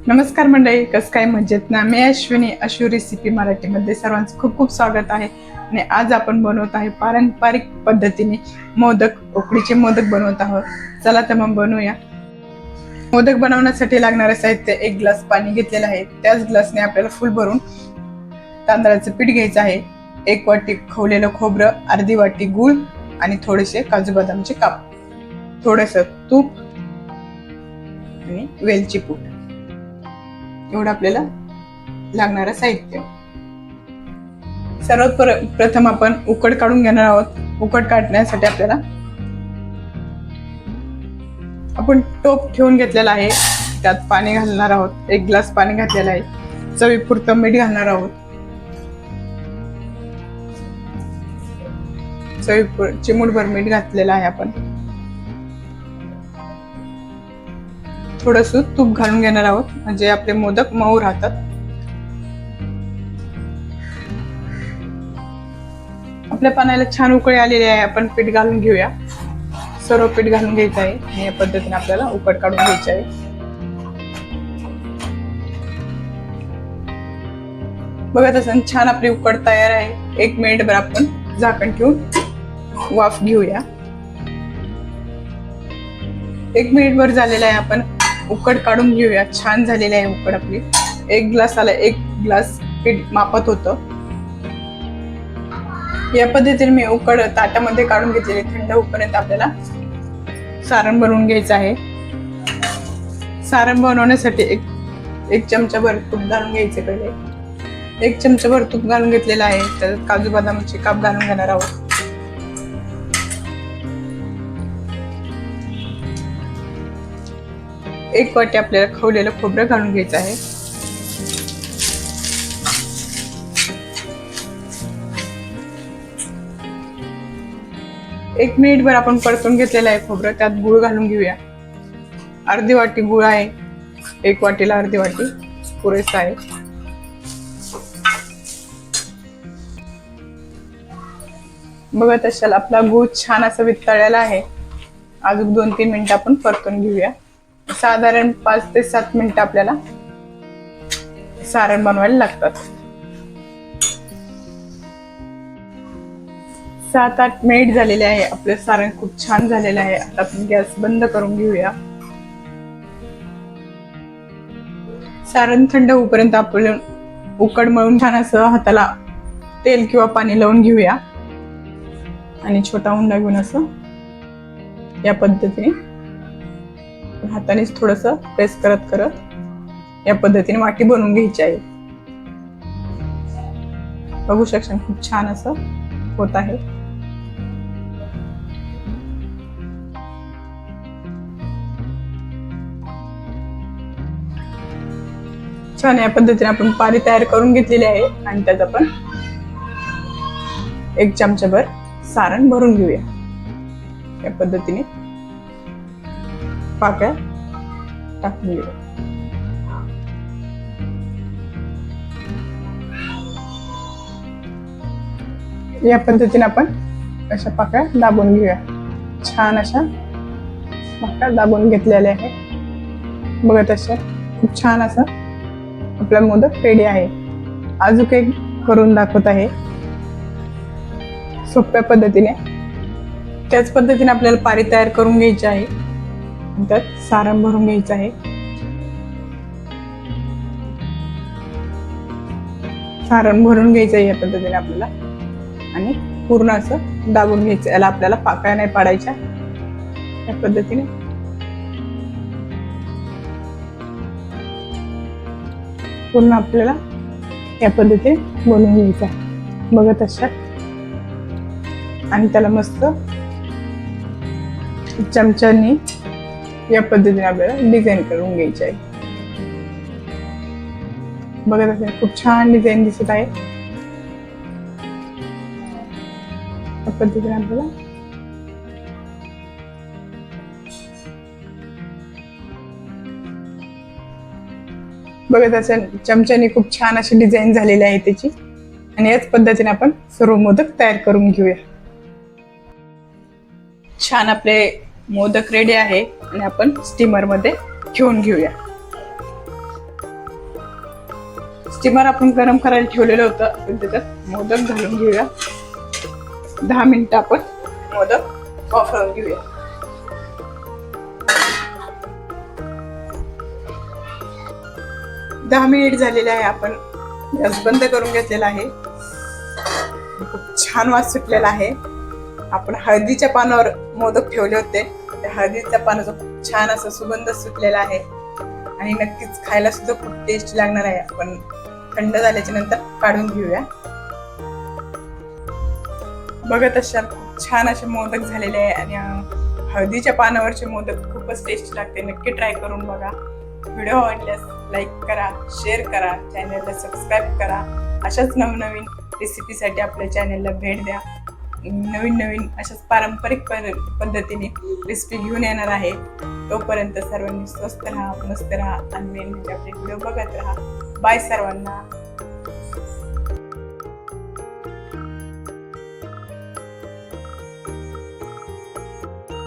नमस्कार मंडळी, कसं काय मजेत ना? मी अश्विनी, अश्वी रेसिपी मराठीमध्ये सर्वांचं खूप खूप स्वागत आहे. आणि आज आपण बनवत आहे पारंपरिक पद्धतीने मोदक, उकडीचे मोदक बनवत आहोत. चला तर मग बनवूया. मोदक बनवण्यासाठी लागणारे साहित्य: 1 ग्लास पाणी घेतलेलं आहे. त्याच ग्लासने आपल्याला फुल भरून तांदळाचं पीठ घ्यायचं आहे. 1 वाटी खवलेलं खोबरं, अर्धी वाटी गूळ आणि थोडेसे काजू बदामचे काप, थोडंसं तूप आणि वेलची पूड. एवढं आपल्याला लागणारं साहित्य. सर्वात प्रथम आपण उकड काढून घेणार आहोत. उकड काढण्यासाठी आपल्याला आपण टोप ठेवून घेतलेला आहे. त्यात पाणी घालणार आहोत. 1 ग्लास पाणी घातलेलं आहे. चवीपुरतं मीठ घालणार आहोत. चिमूटभर मीठ घातलेलं आहे आपण. थोडंसं तूप घालून घेणार आहोत, म्हणजे आपले मोदक मऊ राहतात. आपल्या पाण्याला छान उकळी आलेली आहे. आपण पीठ घालून घेऊया. सर्व पीठ घालून घ्यायचं आहे आणि या पद्धतीने आपल्याला उकड काढून घ्यायची आहे. बघा, तसं छान आपली उकड तयार आहे. 1 मिनिटभर आपण झाकण ठेवून वाफ घेऊया. 1 मिनिटभर झालेलं आहे. आपण उकड काढून घेऊया. छान झालेली आहे उकड आपली. 1 ग्लासाला 1 ग्लास पीठ मापत होतं. या पद्धतीने मी उकड ताटामध्ये काढून घेतलेली. थंड होईपर्यंत आपल्याला सारण बनवून घ्यायचं आहे. सारण बनवण्यासाठी एक चमचाभर तूप घालून घ्यायचे. पहिले 1 चमचाभर तूप घालून घेतलेलं आहे. त्यात काजू बदामाचे काप घालून घेणार आहोत. एक वाटी आपल्याला खवलेलं खोबरं घालून घ्यायचं आहे. एक मिनिटभर आपण परतून घेतलेलं आहे खोबरं. त्यात गूळ घालून घेऊया. अर्धी वाटी गूळ आहे. 1 वाटीला अर्धी वाटी पुरेसा आहे. बघत असाल आपला गूळ छान असं वितळलेला आहे. अजून 2-3 मिनिटं आपण परतून घेऊया. साधारण 5 ते 7 मिनिटं आपल्याला सारण बनवायला लागतात. 7-8 मिनिट झालेले आहे. आपलं सारण खूप छान झालेलं आहे. आता आपण गॅस बंद करून घेऊया. सारण थंड होईपर्यंत आपण उकड मळून छान असं हाताला तेल किंवा पाणी लावून घेऊया. आणि छोटा उंडा घेऊन असं या पद्धतीने हातानेच थोडंसं प्रेस करत करत या पद्धतीने वाटी बनवून घ्यायची आहे. बघू शकता खूप छान असं होत आहे. छान या पद्धतीने आपण पारी तयार करून घेतलेली आहे. आणि त्यात आपण 1 चमचाभर सारण भरून घेऊया. या पद्धतीने पाक्या टाकून घेऊया. या पद्धतीने आपण अशा पाक्या दाबून घेऊया. छान अशा पाक्या दाबून घेतलेल्या आहेत. बघत अशा खूप छान असं आपला मोदक रेडी आहे. अजून एक करून दाखवत आहे सोप्या पद्धतीने. त्याच पद्धतीने आपल्याला पारी तयार करून घ्यायची आहे. त्यात सारण भरून घ्यायचं आहे. सारण भरून घ्यायचं आहे या पद्धतीने आपल्याला. आणि पूर्ण असं दाबून घ्यायचं. याला आपल्याला पाकळ्या नाही पाडायच्या. या पद्धतीने पूर्ण आपल्याला या पद्धतीने बनवून घ्यायचं आहे. बघत अशा. आणि त्याला मस्त चमच्यानी या पद्धतीने आपल्याला डिझाईन करून घ्यायची आहे. बघत असेल खूप छान डिझाईन दिसत आहे. या पद्धतीने आपल्याला बघत असेल चमच्यानी खूप छान अशी डिझाईन झालेली आहे त्याची. आणि याच पद्धतीने आपण सर्व मोदक तयार करून घेऊया. छान आपले मोदक रेडी आहे. आणि आपण स्टीमर मध्ये ठेवून घेऊया. स्टीमर आपण गरम करायला ठेवलेलं होतं. आपण त्याच्यात मोदक घालून घेऊया. 10 मिनिटं आपण मोदक वाफळून घेऊया. दहा मिनिट झालेले आहे. आपण गॅस बंद करून घेतलेला आहे. खूप छान वास सुटलेला आहे. आपण हळदीच्या पानावर मोदक ठेवले होते. त्या हळदीच्या पानाचा खूप छान असा सुगंध सुटलेला आहे आणि नक्कीच खायला सुद्धा खूप टेस्ट लागणार आहे. आपण थंड झाल्याच्या नंतर काढून घेऊया. बघत असाल खूप छान असे मोदक झालेले आहे आणि हळदीच्या पानावरचे मोदक खूपच टेस्टी लागते. नक्की ट्राय करून बघा. व्हिडिओ आवडल्यास लाईक करा, शेअर करा, चॅनलला सबस्क्राईब करा. अशाच नवनवीन रेसिपीसाठी आपल्या चॅनलला भेट द्या. नवीन अशाच पारंपरिक पद्धतीने रेसिपी घेऊन येणार आहे. तोपर्यंत सर्वांनी स्वस्त राहा, मस्त राहा आणि मेन म्हणजे आपले व्हिडिओ बघत राहा. बाय सर्वांना.